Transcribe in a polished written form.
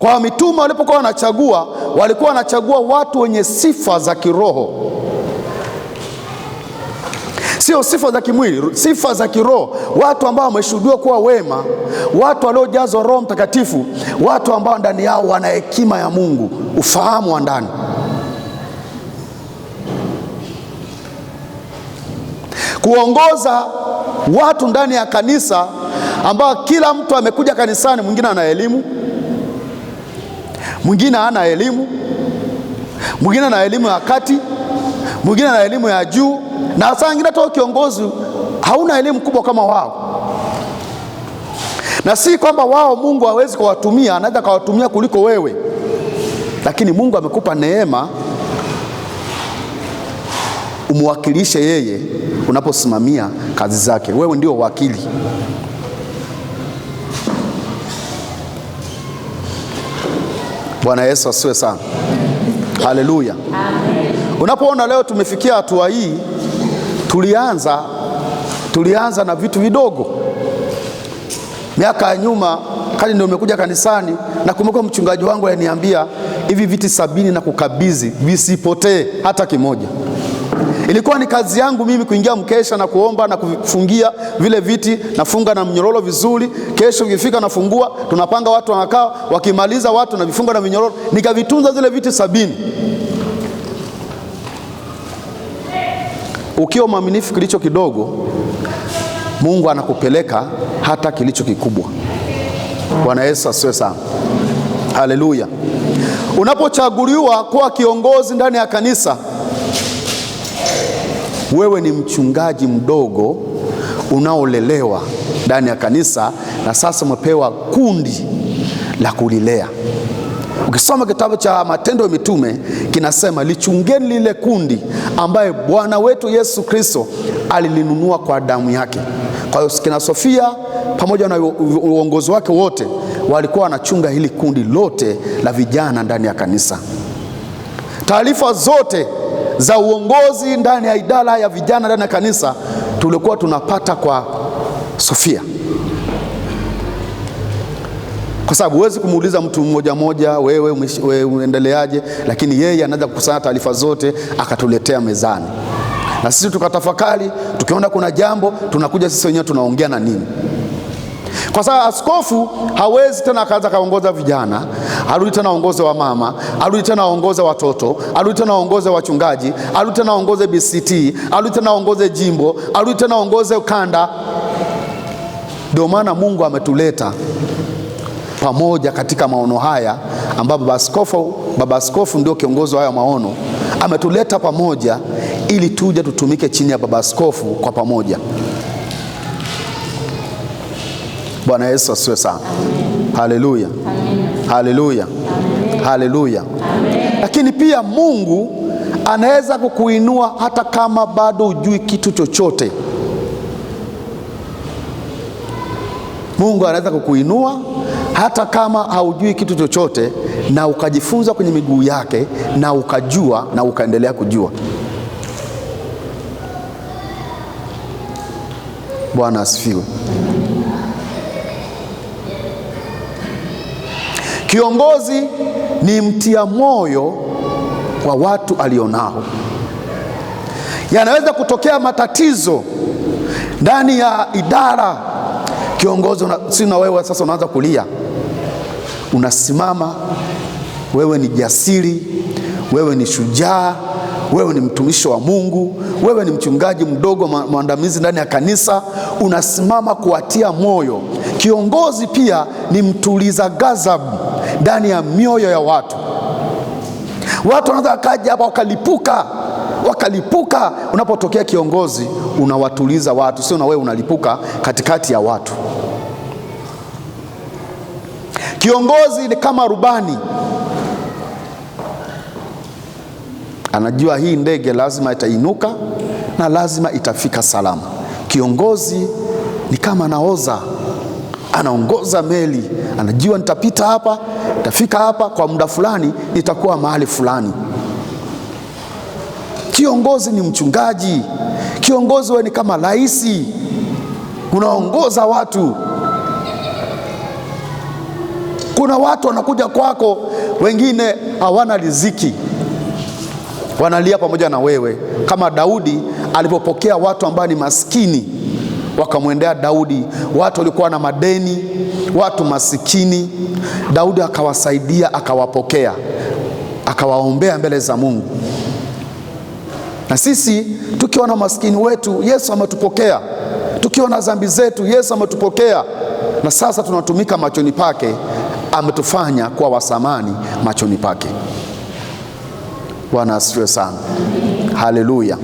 Kwa mitume walipokuwa wanachagua, walikuwa wanachagua watu wenye sifa za kiroho, sio sifa za kimwili, sifa za kiroho. Watu ambao wameshuhudiwa kuwa wema, watu waliojazwa Roho Mtakatifu, watu ambao ndani yao wana hekima ya Mungu, ufahamu wa ndani. Kuongoza watu ndani ya kanisa, ambao kila mtu amekuja kanisani, mwingine ana elimu, mwingine hana elimu, mwingine ana elimu ya kati, mwingine ana elimu ya juu, na saa nyingine hata kiongozi hauna elimu kubwa kama wao. Na si kwamba wao Mungu hawezi kuwatumia, anaweza kuwatumia kuliko wewe, lakini Mungu amekupa neema umwakilishe yeye unaposimamia kazi zake. Wewe ndio wakili. Bwana Yesu asiwe sana. Haleluya. Unapoona leo tumefikia hatua hii, tulianza na vitu vidogo. Miaka ya nyuma kali ndio umekuja kanisani, na kumekuwa mchungaji wangu aliniambia hivi viti 70 na kukabidhi visipotee hata kimoja. Ilikuwa ni kazi yangu mimi kuingia mkesha na kuomba na kufungia vile viti, nafunga na mnyororo vizuri. Kesho ukifika nafungua, tunapanga watu wanakaa, wakimaliza watu na vifunga na minyororo, nikavitunza zile viti 70. Ukiwa mwaminifu kilicho kidogo, Mungu anakupeleka hata kilicho kikubwa. Bwana Yesu asiwe sana. Haleluya. Unapochaguliwa kuwa kiongozi ndani ya kanisa, wewe ni mchungaji mdogo unaolelewa ndani ya kanisa, na sasa umepewa kundi la kulilea. Ukisoma kitabu cha Matendo ya Mitume kinasema, lichungeni lile kundi ambaye Bwana wetu Yesu Kristo alilinunua kwa damu yake. Kwa hiyo kina Sofia pamoja na uongozi wake wote walikuwa wanachunga hili kundi lote la vijana ndani ya kanisa. Taarifa zote za uongozi ndani ya idara ya vijana ndani ya kanisa tulikuwa tunapata kwa Sofia, kwa sababu huwezi kumuuliza mtu mmoja mmoja, wewe uendeleaje, lakini yeye anaweza kukusanya taarifa zote akatuletea mezani, na sisi tukatafakari. Tukiona kuna jambo, tunakuja sisi wenyewe tunaongea na nini. Kwa sababu askofu hawezi tena akaanza kaongoza vijana, arudi tena aongoze wa mama, arudi tena aongoze watoto, arudi tena aongoze wachungaji, arudi tena aongoze BCT, arudi tena aongoze jimbo, arudi tena aongoze ukanda. Ndio maana Mungu ametuleta pamoja katika maono haya, ambapo baba askofu ndio kiongozi wa haya maono. Ametuleta pamoja ili tuje tutumike chini ya baba askofu kwa pamoja. Bwana Yesu asiwe sana. Haleluya. Haleluya. Haleluya. Lakini pia Mungu anaweza kukuinua hata kama bado hujui kitu chochote. Mungu anaweza kukuinua hata kama haujui kitu chochote, na ukajifunza kwenye miguu yake, na ukajua na ukaendelea kujua. Bwana asifiwe. Kiongozi ni mtia moyo wa watu alionao. Yanaweza kutokea matatizo ndani ya idara, kiongozi si na wewe sasa unaanza kulia. Unasimama, wewe ni jasiri, wewe ni shujaa, wewe ni mtumishi wa Mungu, wewe ni mchungaji mdogo mwandamizi ndani ya kanisa, unasimama kuwatia moyo. Kiongozi pia ni mtuliza ghadhabu ndani ya mioyo ya watu. Watu wanaweza kaja hapa wakalipuka. Unapotokea kiongozi, unawatuliza watu, sio na wewe unalipuka katikati ya watu. Kiongozi ni kama rubani, anajua hii ndege lazima itainuka na lazima itafika salama. Kiongozi ni kama nahodha, anaongoza meli, anajua nitapita hapa, nitafika hapa kwa muda fulani, nitakuwa mahali fulani. Kiongozi ni mchungaji. Kiongozi wewe ni kama rais, unaongoza watu. Kuna watu wanakuja kwako, wengine hawana riziki, wanalia pamoja na wewe, kama Daudi alipopokea watu ambao ni maskini, wakamwendea Daudi, watu walikuwa na madeni, watu masikini. Daudi akawasaidia, akawapokea, akawaombea mbele za Mungu. Na sisi tukiwa na maskini wetu, Yesu ametupokea. Tukiwa na dhambi zetu, Yesu ametupokea, na sasa tunatumika machoni pake. Ametufanya kuwa wasamani machoni pake. Bwana asifiwe sana. Haleluya.